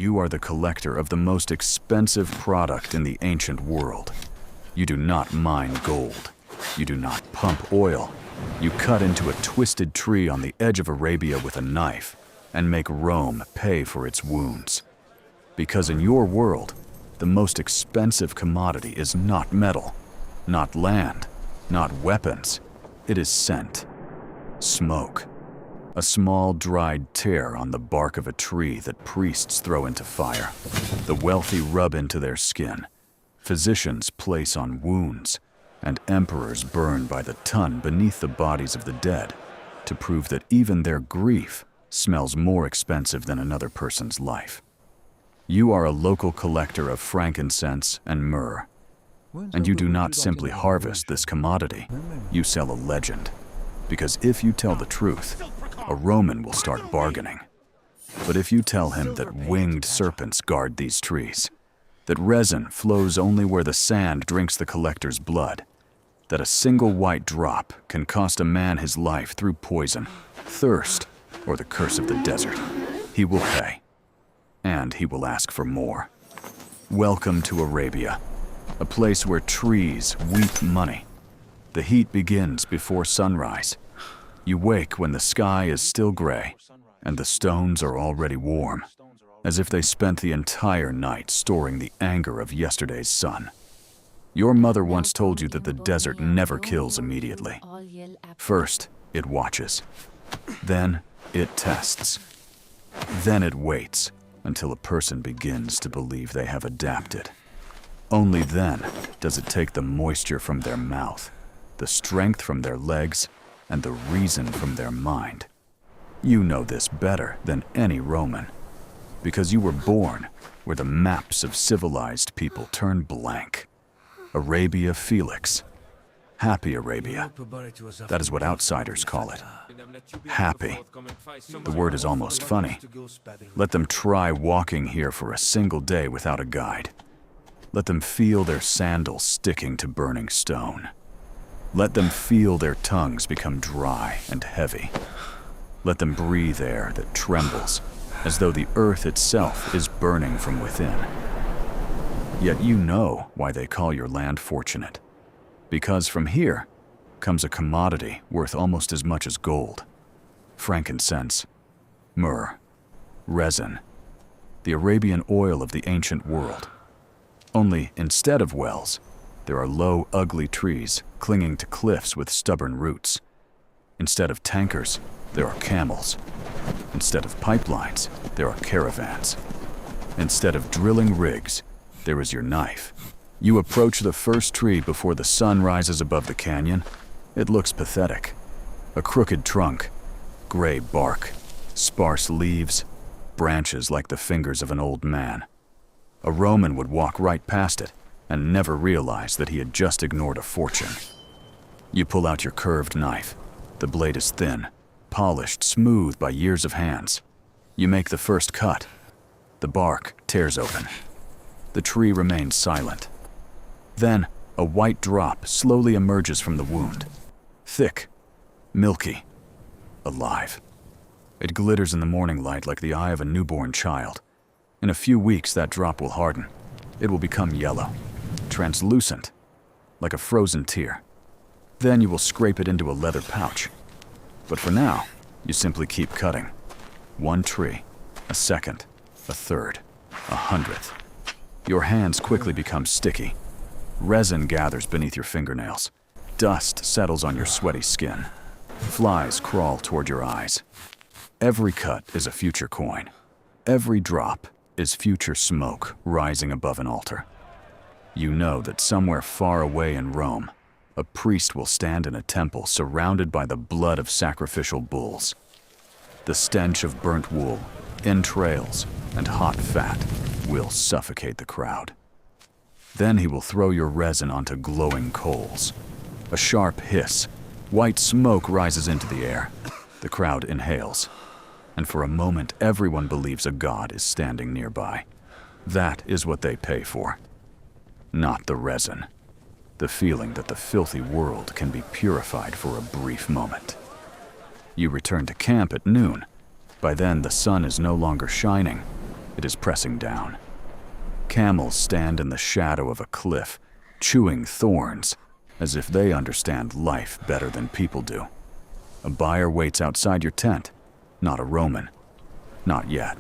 you are the collector of the most expensive product in the ancient world. You do not mine gold. You do not pump oil. You cut into a twisted tree on the edge of Arabia with a knife and make Rome pay for its wounds. Because in your world, the most expensive commodity is not metal, not land, not weapons. It is scent, smoke. A small dried tear on the bark of a tree that priests throw into fire. The wealthy rub into their skin. Physicians place on wounds, and emperors burn by the ton beneath the bodies of the dead to prove that even their grief smells more expensive than another person's life. You are a local collector of frankincense and myrrh, and you do not simply harvest this commodity, you sell a legend. Because if you tell the truth, a Roman will start bargaining. But if you tell him that winged serpents guard these trees, that resin flows only where the sand drinks the collector's blood, that a single white drop can cost a man his life through poison, thirst, or the curse of the desert, he will pay. And he will ask for more. Welcome to Arabia, a place where trees weep money. The heat begins before sunrise. You wake when the sky is still gray, and the stones are already warm, as if they spent the entire night storing the anger of yesterday's sun. Your mother once told you that the desert never kills immediately. First, it watches. Then, it tests. Then it waits until a person begins to believe they have adapted. Only then does it take the moisture from their mouth, the strength from their legs, and the reason from their mind. You know this better than any Roman, because you were born where the maps of civilized people turn blank. Arabia Felix. Happy Arabia. That is what outsiders call it. Happy. The word is almost funny. Let them try walking here for a single day without a guide. Let them feel their sandals sticking to burning stone. Let them feel their tongues become dry and heavy. Let them breathe air that trembles, as though the earth itself is burning from within. Yet you know why they call your land fortunate. Because from here comes a commodity worth almost as much as gold. Frankincense, myrrh, resin, the Arabian oil of the ancient world. Only instead of wells, there are low, ugly trees clinging to cliffs with stubborn roots. Instead of tankers, there are camels. Instead of pipelines, there are caravans. Instead of drilling rigs, there is your knife. You approach the first tree before the sun rises above the canyon. It looks pathetic. A crooked trunk, gray bark, sparse leaves, branches like the fingers of an old man. A Roman would walk right past it and never realize that he had just ignored a fortune. You pull out your curved knife. The blade is thin, polished smooth by years of hands. You make the first cut. The bark tears open. The tree remains silent. Then, a white drop slowly emerges from the wound. Thick, milky, alive. It glitters in the morning light like the eye of a newborn child. In a few weeks, that drop will harden. It will become yellow, translucent, like a frozen tear. Then you will scrape it into a leather pouch. But for now, you simply keep cutting. One tree, a second, a third, 100th. Your hands quickly become sticky. Resin gathers beneath your fingernails. Dust settles on your sweaty skin. Flies crawl toward your eyes. Every cut is a future coin. Every drop is future smoke rising above an altar. You know that somewhere far away in Rome, a priest will stand in a temple surrounded by the blood of sacrificial bulls. The stench of burnt wool, entrails, and hot fat will suffocate the crowd. Then he will throw your resin onto glowing coals. A sharp hiss, white smoke rises into the air. The crowd inhales. And for a moment, everyone believes a god is standing nearby. That is what they pay for. Not the resin. The feeling that the filthy world can be purified for a brief moment. You return to camp at noon. By then, the sun is no longer shining. It is pressing down. Camels stand in the shadow of a cliff, chewing thorns, as if they understand life better than people do. A buyer waits outside your tent, not a Roman. Not yet.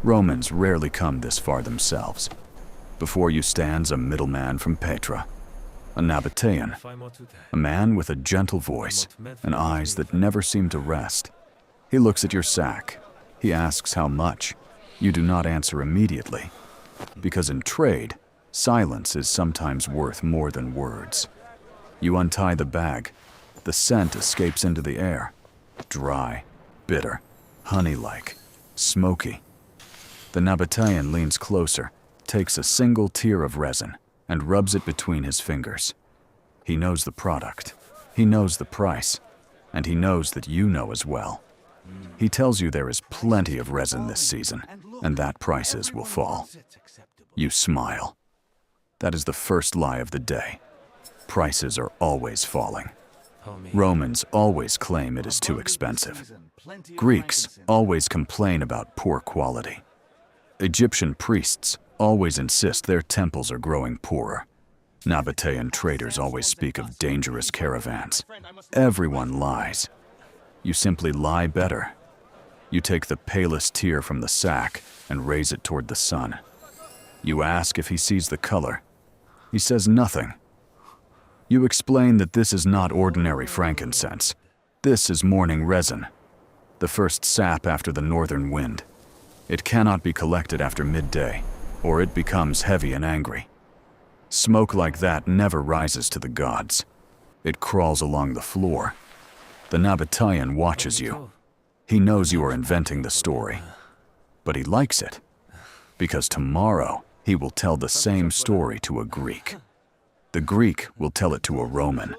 Romans rarely come this far themselves. Before you stands a middleman from Petra, a Nabataean, a man with a gentle voice and eyes that never seem to rest. He looks at your sack. He asks how much. You do not answer immediately, because in trade, silence is sometimes worth more than words. You untie the bag. The scent escapes into the air. Dry, bitter, honey-like, smoky. The Nabataean leans closer, takes a single tear of resin, and rubs it between his fingers. He knows the product. He knows the price. And he knows that you know as well. He tells you there is plenty of resin this season, and that prices will fall. You smile. That is the first lie of the day. Prices are always falling. Romans always claim it is too expensive. Greeks always complain about poor quality. Egyptian priests always insist their temples are growing poorer. Nabataean traders always speak of dangerous caravans. Everyone lies. You simply lie better. You take the palest tear from the sack and raise it toward the sun. You ask if he sees the color. He says nothing. You explain that this is not ordinary frankincense. This is morning resin, the first sap after the northern wind. It cannot be collected after midday, or it becomes heavy and angry. Smoke like that never rises to the gods. It crawls along the floor. The Nabataean watches you. He knows you are inventing the story, but he likes it, because tomorrow he will tell the same story to a Greek. The Greek will tell it to a Roman.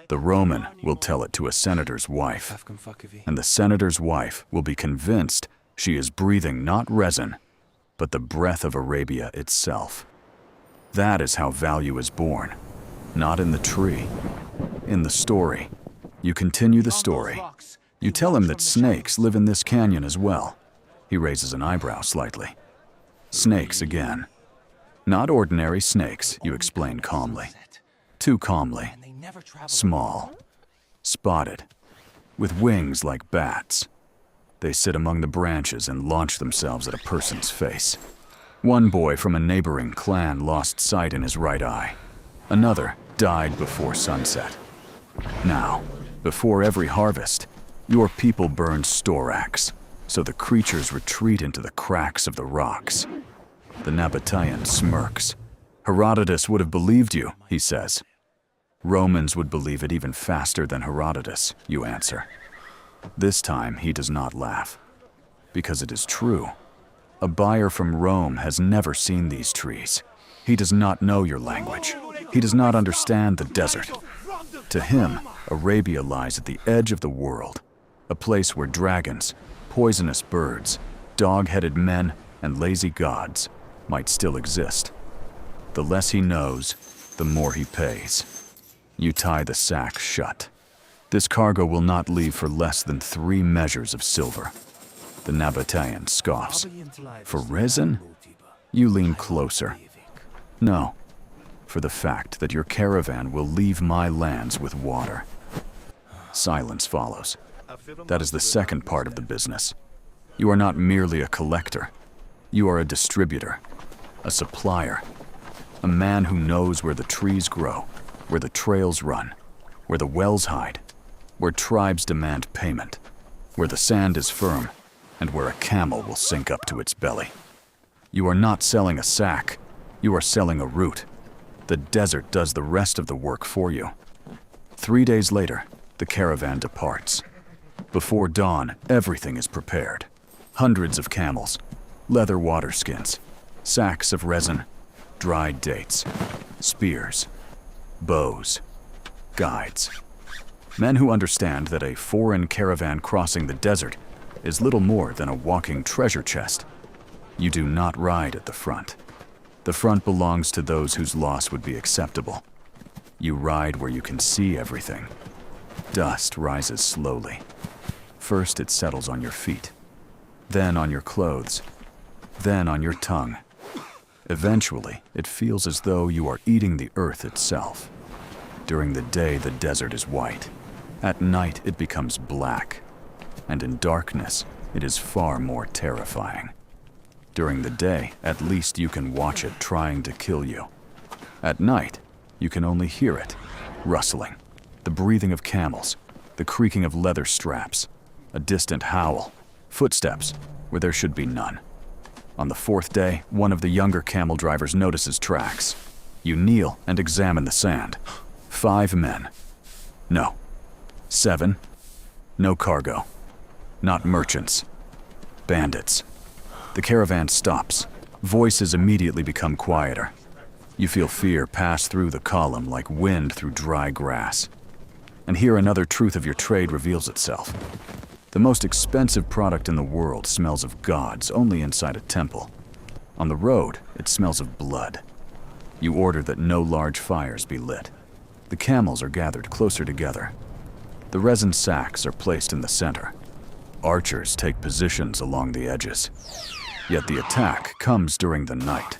The Roman will tell it to a senator's wife, and the senator's wife will be convinced she is breathing not resin, but the breath of Arabia itself. That is how value is born, not in the tree, in the story. You continue the story. You tell him that snakes live in this canyon as well. He raises an eyebrow slightly. Snakes again. Not ordinary snakes, you explain calmly. Too calmly. Small. Spotted. With wings like bats. They sit among the branches and launch themselves at a person's face. One boy from a neighboring clan lost sight in his right eye. Another died before sunset. Now, before every harvest, your people burn storax, so the creatures retreat into the cracks of the rocks. The Nabataean smirks. Herodotus would have believed you, he says. Romans would believe it even faster than Herodotus, you answer. This time he does not laugh, because it is true. A buyer from Rome has never seen these trees. He does not know your language. He does not understand the desert. To him, Arabia lies at the edge of the world, a place where dragons, poisonous birds, dog-headed men, and lazy gods might still exist. The less he knows, the more he pays. You tie the sack shut. This cargo will not leave for less than 3 measures of silver. The Nabataean scoffs. For resin? You lean closer. No, for the fact that your caravan will leave my lands with water. Silence follows. That is the second part of the business. You are not merely a collector. You are a distributor, a supplier, a man who knows where the trees grow, where the trails run, where the wells hide, where tribes demand payment, where the sand is firm, and where a camel will sink up to its belly. You are not selling a sack, you are selling a route. The desert does the rest of the work for you. 3 days later, the caravan departs. Before dawn, everything is prepared. Hundreds of camels, leather water skins, sacks of resin, dried dates, spears, bows, guides. Men who understand that a foreign caravan crossing the desert is little more than a walking treasure chest. You do not ride at the front. The front belongs to those whose loss would be acceptable. You ride where you can see everything. Dust rises slowly. First it settles on your feet, then on your clothes, then on your tongue. Eventually, it feels as though you are eating the earth itself. During the day, the desert is white. At night, it becomes black. And in darkness, it is far more terrifying. During the day, at least you can watch it trying to kill you. At night, you can only hear it, rustling, the breathing of camels, the creaking of leather straps, a distant howl, footsteps where there should be none. On the fourth day, one of the younger camel drivers notices tracks. You kneel and examine the sand. 5 men. No. 7. No cargo. Not merchants. Bandits. The caravan stops. Voices immediately become quieter. You feel fear pass through the column like wind through dry grass. And here another truth of your trade reveals itself. The most expensive product in the world smells of gods only inside a temple. On the road, it smells of blood. You order that no large fires be lit. The camels are gathered closer together. The resin sacks are placed in the center. Archers take positions along the edges. Yet the attack comes during the night.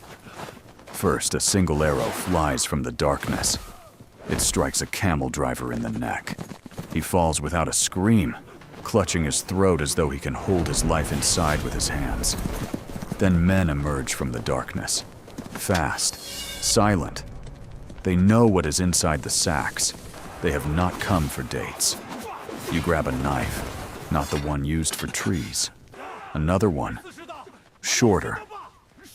First, a single arrow flies from the darkness. It strikes a camel driver in the neck. He falls without a scream, clutching his throat as though he can hold his life inside with his hands. Then men emerge from the darkness. Fast, silent. They know what is inside the sacks. They have not come for dates. You grab a knife, not the one used for trees. Another one, shorter,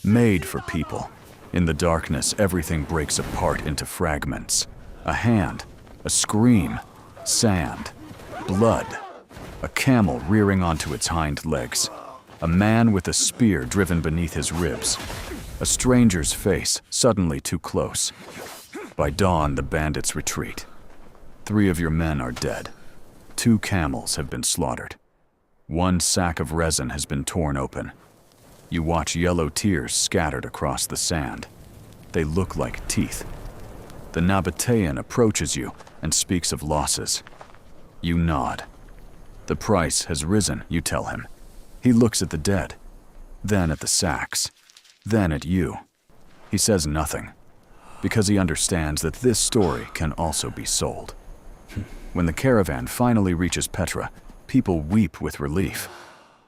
made for people. In the darkness, everything breaks apart into fragments. A hand, a scream, sand, blood. A camel rearing onto its hind legs. A man with a spear driven beneath his ribs. A stranger's face, suddenly too close. By dawn, the bandits retreat. 3 of your men are dead. 2 camels have been slaughtered. 1 sack of resin has been torn open. You watch yellow tears scattered across the sand. They look like teeth. The Nabataean approaches you and speaks of losses. You nod. The price has risen, you tell him. He looks at the dead, then at the sacks, then at you. He says nothing, because he understands that this story can also be sold. When the caravan finally reaches Petra, people weep with relief.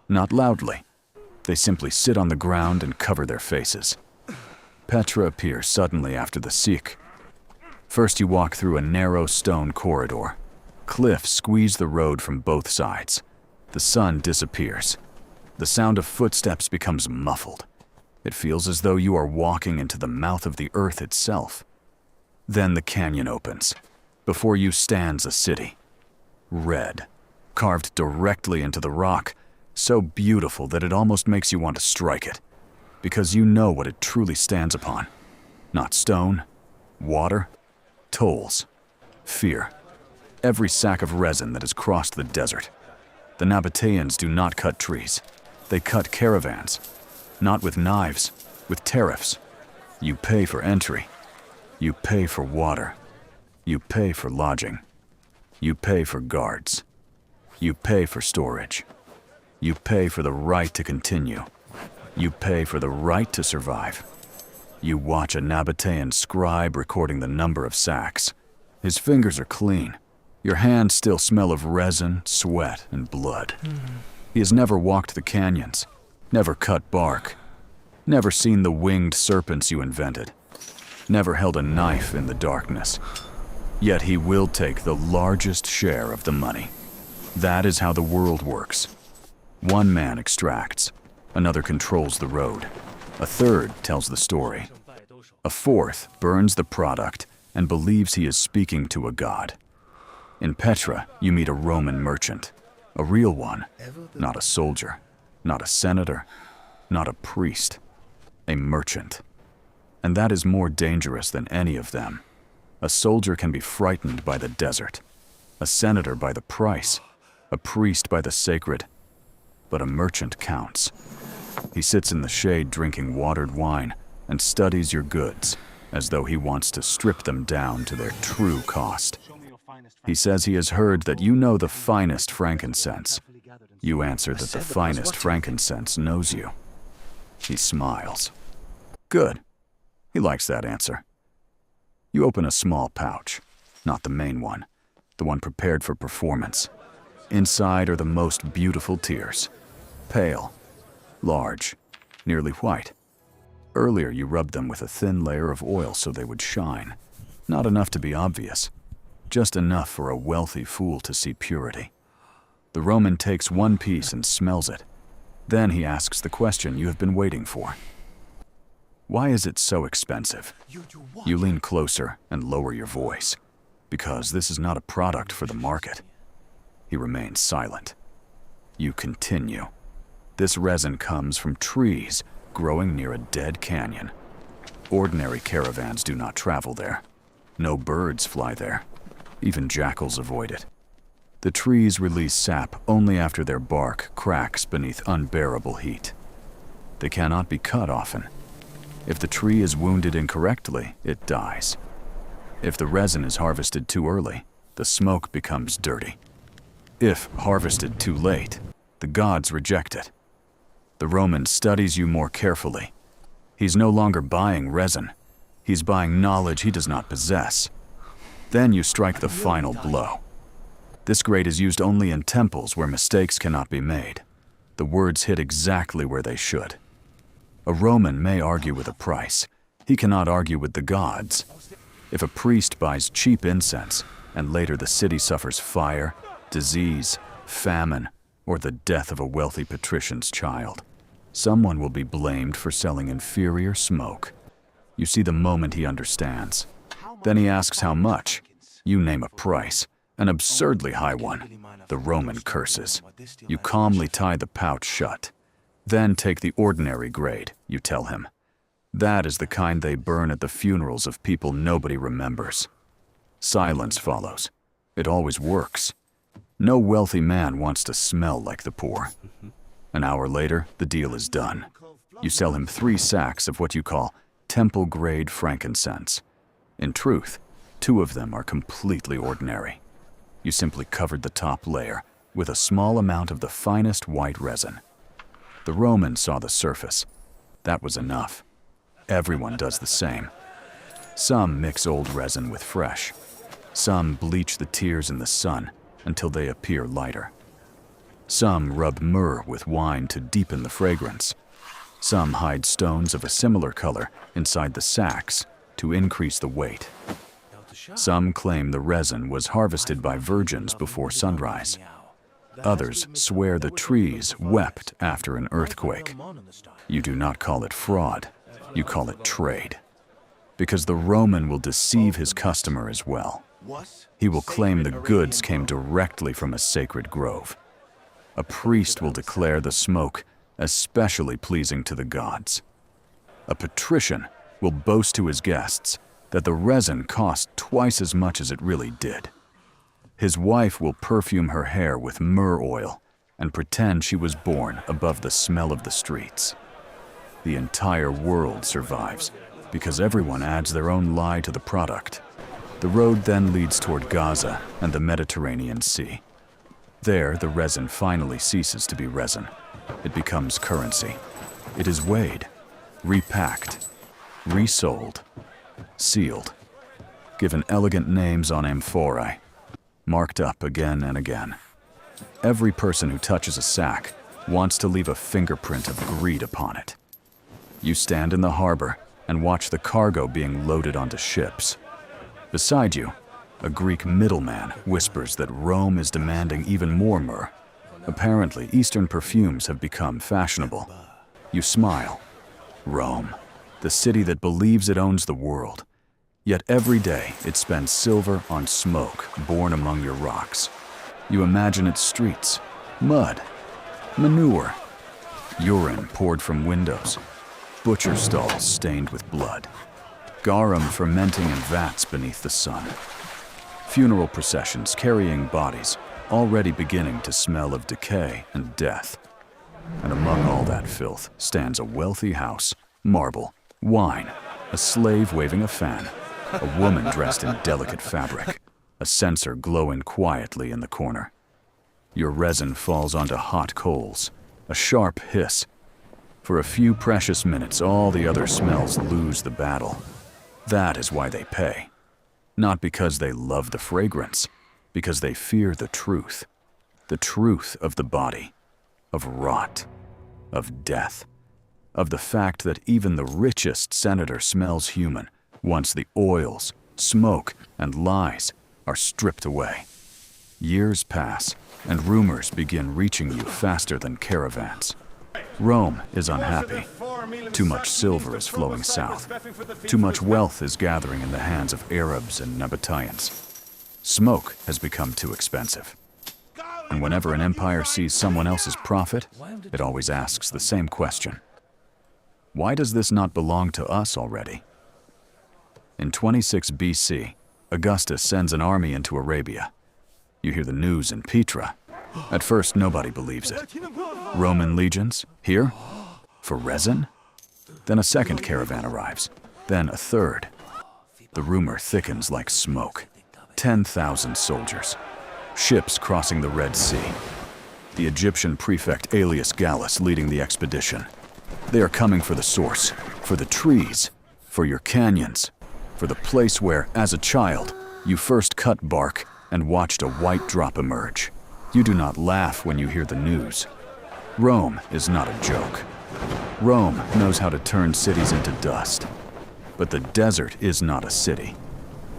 Not loudly. They simply sit on the ground and cover their faces. Petra appears suddenly after the Sikh. First you walk through a narrow stone corridor. Cliffs squeeze the road from both sides. The sun disappears. The sound of footsteps becomes muffled. It feels as though you are walking into the mouth of the earth itself. Then the canyon opens. Before you stands a city. Red, carved directly into the rock, so beautiful that it almost makes you want to strike it, because you know what it truly stands upon. Not stone, water, tolls, fear. Every sack of resin that has crossed the desert. The Nabataeans do not cut trees. They cut caravans. Not with knives, with tariffs. You pay for entry. You pay for water. You pay for lodging. You pay for guards. You pay for storage. You pay for the right to continue. You pay for the right to survive. You watch a Nabataean scribe recording the number of sacks. His fingers are clean. Your hands still smell of resin, sweat, and blood. He has never walked the canyons, never cut bark, never seen the winged serpents you invented, never held a knife in the darkness. Yet he will take the largest share of the money. That is how the world works. One man extracts, another controls the road, a third tells the story, a fourth burns the product and believes he is speaking to a god. In Petra, you meet a Roman merchant, a real one, not a soldier, not a senator, not a priest, a merchant. And that is more dangerous than any of them. A soldier can be frightened by the desert, a senator by the price, a priest by the sacred, but a merchant counts. He sits in the shade drinking watered wine and studies your goods as though he wants to strip them down to their true cost. He says he has heard that you know the finest frankincense. You answer that the finest frankincense knows you. He smiles. Good. He likes that answer. You open a small pouch, not the main one, the one prepared for performance. Inside are the most beautiful tears. Pale, large, nearly white. Earlier you rubbed them with a thin layer of oil so they would shine. Not enough to be obvious, just enough for a wealthy fool to see purity. The Roman takes one piece and smells it. Then he asks the question you have been waiting for. Why is it so expensive? You lean closer and lower your voice, because this is not a product for the market. He remains silent. You continue. This resin comes from trees growing near a dead canyon. Ordinary caravans do not travel there. No birds fly there. Even jackals avoid it. The trees release sap only after their bark cracks beneath unbearable heat. They cannot be cut often. If the tree is wounded incorrectly, it dies. If the resin is harvested too early, the smoke becomes dirty. If harvested too late, the gods reject it. The Roman studies you more carefully. He's no longer buying resin. He's buying knowledge he does not possess. Then you strike the final blow. This grade is used only in temples where mistakes cannot be made. The words hit exactly where they should. A Roman may argue with a price. He cannot argue with the gods. If a priest buys cheap incense, and later the city suffers fire, disease, famine, or the death of a wealthy patrician's child, someone will be blamed for selling inferior smoke. You see the moment he understands. Then he asks how much. You name a price, an absurdly high one. The Roman curses. You calmly tie the pouch shut. Then take the ordinary grade, you tell him. That is the kind they burn at the funerals of people nobody remembers. Silence follows. It always works. No wealthy man wants to smell like the poor. An hour later, the deal is done. You sell him 3 sacks of what you call temple-grade frankincense. In truth, 2 of them are completely ordinary. You simply covered the top layer with a small amount of the finest white resin. The Romans saw the surface. That was enough. Everyone does the same. Some mix old resin with fresh. Some bleach the tears in the sun until they appear lighter. Some rub myrrh with wine to deepen the fragrance. Some hide stones of a similar color inside the sacks to increase the weight. Some claim the resin was harvested by virgins before sunrise. Others swear the trees wept after an earthquake. You do not call it fraud, you call it trade. Because the Roman will deceive his customer as well. He will claim the goods came directly from a sacred grove. A priest will declare the smoke especially pleasing to the gods. A patrician will boast to his guests that the resin cost twice as much as it really did. His wife will perfume her hair with myrrh oil and pretend she was born above the smell of the streets. The entire world survives because everyone adds their own lie to the product. The road then leads toward Gaza and the Mediterranean Sea. There, the resin finally ceases to be resin. It becomes currency. It is weighed, repacked, resold, sealed, given elegant names on amphorae, marked up again and again. Every person who touches a sack wants to leave a fingerprint of greed upon it. You stand in the harbor and watch the cargo being loaded onto ships. Beside you, a Greek middleman whispers that Rome is demanding even more myrrh. Apparently, Eastern perfumes have become fashionable. You smile. Rome, the city that believes it owns the world. Yet every day it spends silver on smoke born among your rocks. You imagine its streets, mud, manure, urine poured from windows, butcher stalls stained with blood, garum fermenting in vats beneath the sun, funeral processions carrying bodies already beginning to smell of decay and death. And among all that filth stands a wealthy house, marble, wine, a slave waving a fan, a woman dressed in delicate fabric, a censer glowing quietly in the corner. Your resin falls onto hot coals, a sharp hiss. For a few precious minutes, all the other smells lose the battle. That is why they pay. Not because they love the fragrance, because they fear the truth. The truth of the body, of rot, of death, of the fact that even the richest senator smells human once the oils, smoke, and lies are stripped away. Years pass, and rumors begin reaching you faster than caravans. Rome is unhappy. Too much silver is flowing south. Too much wealth is gathering in the hands of Arabs and Nabataeans. Smoke has become too expensive. And whenever an empire sees someone else's profit, it always asks the same question. Why does this not belong to us already? In 26 BC, Augustus sends an army into Arabia. You hear the news in Petra. At first, nobody believes it. Roman legions, here? For resin? Then a second caravan arrives. Then a third. The rumor thickens like smoke. 10,000 soldiers. Ships crossing the Red Sea. The Egyptian prefect Aelius Gallus leading the expedition. They are coming for the source, for the trees, for your canyons, for the place where, as a child, you first cut bark and watched a white drop emerge. You do not laugh when you hear the news. Rome is not a joke. Rome knows how to turn cities into dust. But the desert is not a city.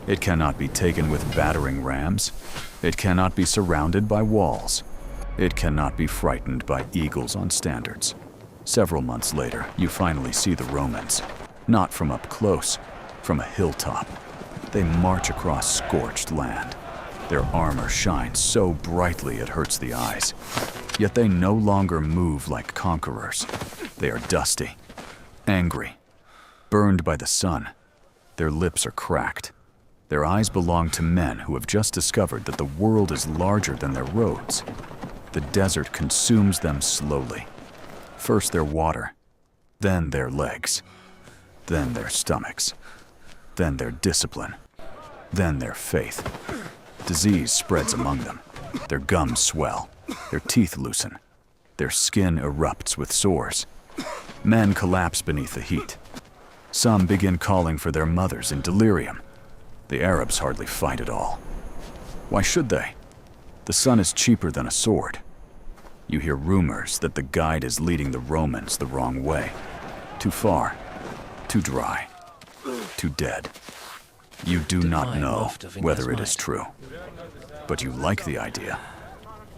It cannot be taken with battering rams. It cannot be surrounded by walls. It cannot be frightened by eagles on standards. Several months later, you finally see the Romans. Not from up close, from a hilltop. They march across scorched land. Their armor shines so brightly it hurts the eyes. Yet they no longer move like conquerors. They are dusty, angry, burned by the sun. Their lips are cracked. Their eyes belong to men who have just discovered that the world is larger than their roads. The desert consumes them slowly. First their water, then their legs, then their stomachs, then their discipline, then their faith. Disease spreads among them. Their gums swell, their teeth loosen, their skin erupts with sores. Men collapse beneath the heat. Some begin calling for their mothers in delirium. The Arabs hardly fight at all. Why should they? The sun is cheaper than a sword. You hear rumors that the guide is leading the Romans the wrong way. Too far, too dry, too dead. You do not know whether it is true. But you like the idea,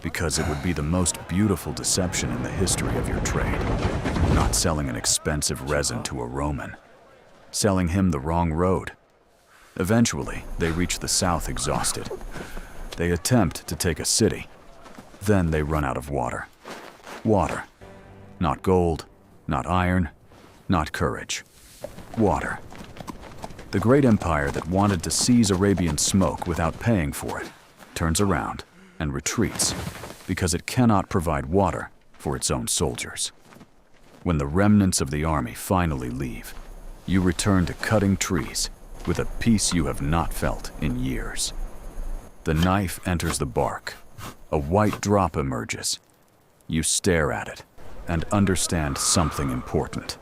because it would be the most beautiful deception in the history of your trade. Not selling an expensive resin to a Roman. Selling him the wrong road. Eventually, they reach the south exhausted. They attempt to take a city. Then they run out of water. Water. Not gold, not iron, not courage. Water. The great empire that wanted to seize Arabian smoke without paying for it turns around and retreats because it cannot provide water for its own soldiers. When the remnants of the army finally leave, you return to cutting trees with a peace you have not felt in years. The knife enters the bark. A white drop emerges. You stare at it and understand something important.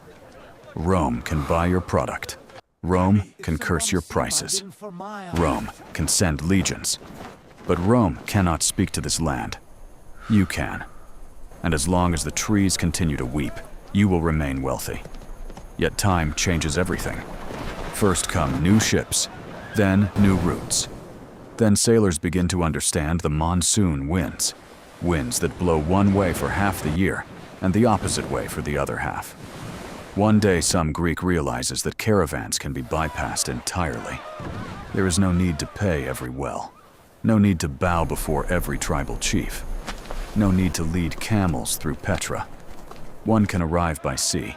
Rome can buy your product. Rome can curse your prices. Rome can send legions. But Rome cannot speak to this land. You can. And as long as the trees continue to weep, you will remain wealthy. Yet time changes everything. First come new ships, then new routes. Then sailors begin to understand the monsoon winds. Winds that blow one way for half the year and the opposite way for the other half. One day some Greek realizes that caravans can be bypassed entirely. There is no need to pay every well. No need to bow before every tribal chief. No need to lead camels through Petra. One can arrive by sea.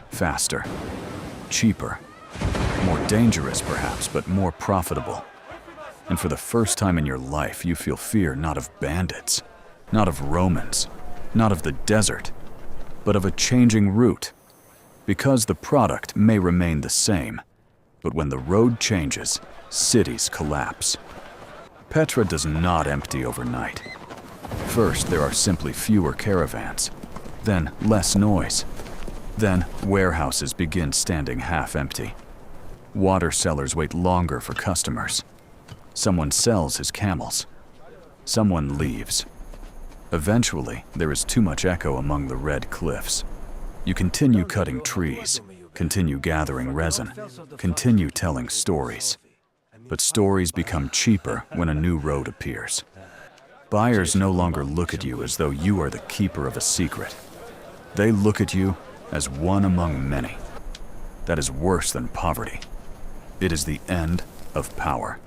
Faster. Cheaper. More dangerous perhaps, but more profitable. And for the first time in your life, you feel fear not of bandits, not of Romans, not of the desert, but of a changing route. Because the product may remain the same, but when the road changes, cities collapse. Petra does not empty overnight. First, there are simply fewer caravans, then less noise, Then, warehouses begin standing half empty. Water sellers wait longer for customers. Someone sells his camels. Someone leaves. Eventually, there is too much echo among the red cliffs. You continue cutting trees, continue gathering resin, continue telling stories. But stories become cheaper when a new road appears. Buyers no longer look at you as though you are the keeper of a secret. They look at you as one among many. That is worse than poverty. It is the end of power.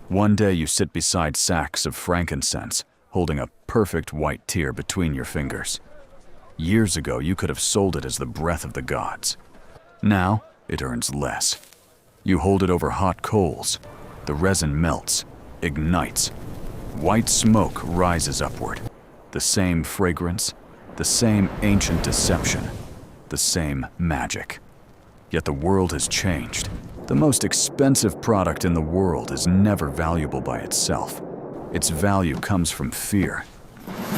One day you sit beside sacks of frankincense, holding a perfect white tear between your fingers. Years ago, you could have sold it as the breath of the gods. Now, it earns less. You hold it over hot coals. The resin melts, ignites. White smoke rises upward. The same fragrance, the same ancient deception, the same magic. Yet the world has changed. The most expensive product in the world is never valuable by itself. Its value comes from fear,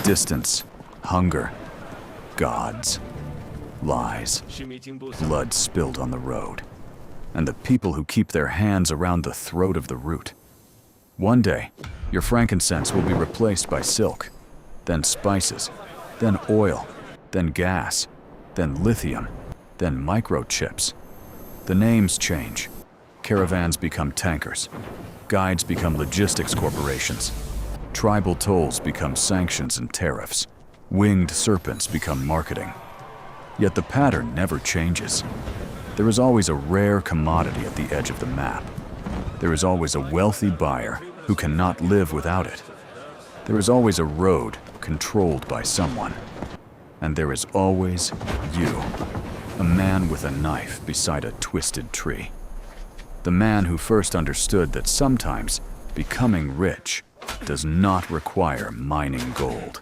distance, hunger, gods, lies, blood spilled on the road, and the people who keep their hands around the throat of the root. One day, your frankincense will be replaced by silk, then spices, then oil, then gas, then lithium, then microchips. The names change. Caravans become tankers. Guides become logistics corporations. Tribal tolls become sanctions and tariffs. Winged serpents become marketing. Yet the pattern never changes. There is always a rare commodity at the edge of the map. There is always a wealthy buyer who cannot live without it. There is always a road controlled by someone. And there is always you, a man with a knife beside a twisted tree. The man who first understood that sometimes becoming rich does not require mining gold.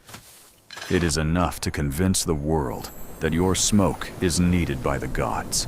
It is enough to convince the world that your smoke is needed by the gods.